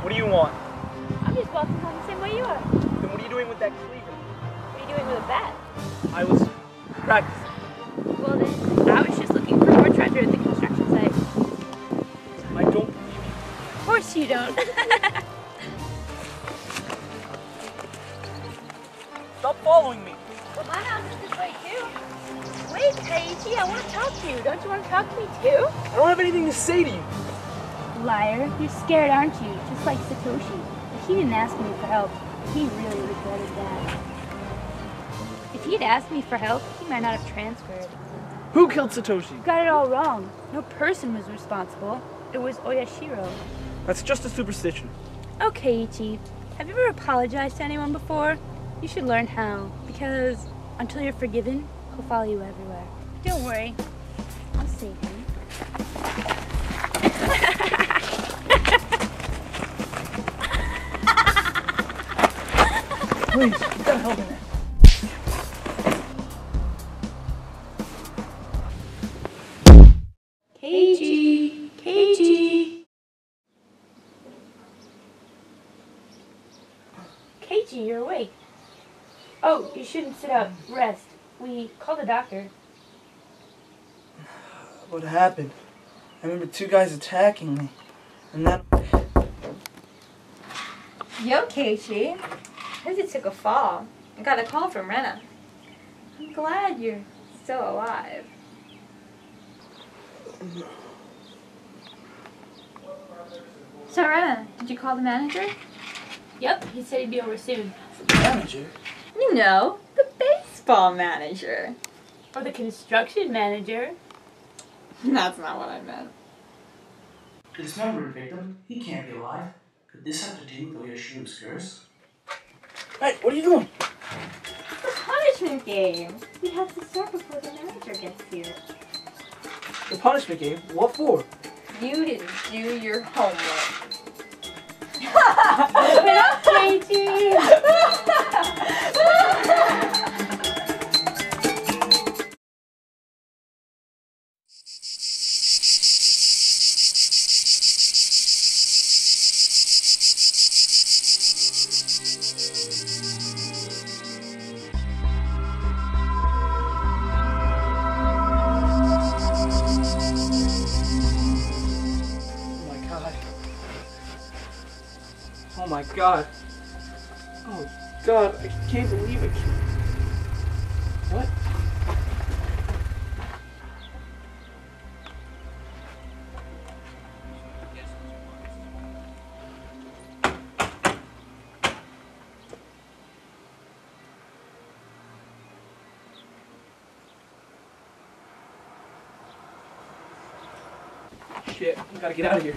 What do you want? I'm just walking home the same way you are. Then what are you doing with that cleaver? What are you doing with a bat? I was practicing. Well then, I was just looking for more treasure at the construction site. I don't believe you. Of course you don't. Stop following me. Well, my house is this way too. Wait, Keiichi, I want to talk to you. Don't you want to talk to me too? I don't have anything to say to you. Liar, you're scared, aren't you? Just like Satoshi. If he didn't ask me for help, he really regretted that. If he'd asked me for help, he might not have transferred. Who killed Satoshi? You got it all wrong. No person was responsible. It was Oyashiro. That's just a superstition. Okay, Ichi. Have you ever apologized to anyone before? You should learn how, because until you're forgiven, he'll follow you everywhere. Don't worry. I'll save him. Please, you gotta help me there. Keiichi! Keiichi! Keiichi, you're awake. Oh, you shouldn't sit up. Rest. We called the doctor. What happened? I remember two guys attacking me. And then... Yo, Keiichi. Heard you took a fall. I got a call from Rena. I'm glad you're still alive. So, Rena, did you call the manager? Yep, he said he'd be over soon. The manager? You know, the baseball manager. Or the construction manager. That's not what I meant. The dismembered victim, he can't be alive. Could this have to do with Oyashiro's curse? Hey, what are you doing? The punishment game. We have to start before the manager gets here. The punishment game? What for? You didn't do your homework. Open up, Keiichi! Oh my god. Oh god, I can't believe it. What? Shit, we gotta get out of here.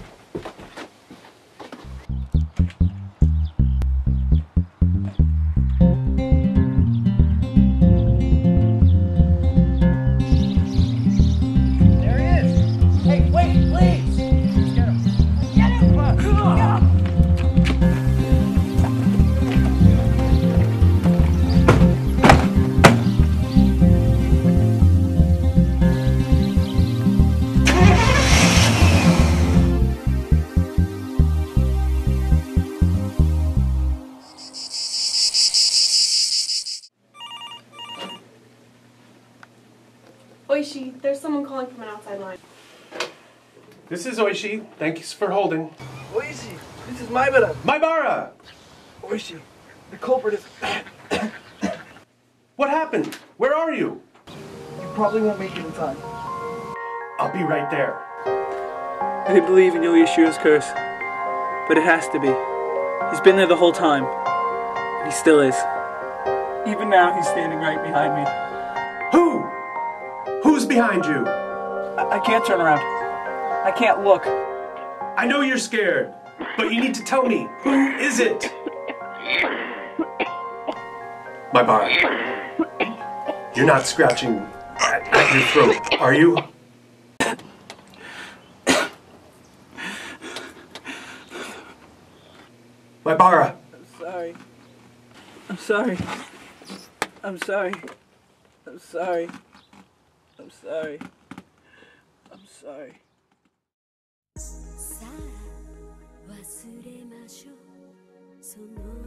Ooishi, there's someone calling from an outside line. This is Ooishi. Thanks for holding. Ooishi, this is Maebara. Maebara! Ooishi, the culprit is... What happened? Where are you? You probably won't make it in time. I'll be right there. I didn't believe in Oyashiro's curse, but it has to be. He's been there the whole time, and he still is. Even now, he's standing right behind me. Who? Who's behind you? I can't turn around. I can't look. I know you're scared, but you need to tell me. Who is it? Maebara, you're not scratching at your throat, are you? Maebara! I'm sorry. I'm sorry. I'm sorry. I'm sorry. I'm sorry. I'm sorry. その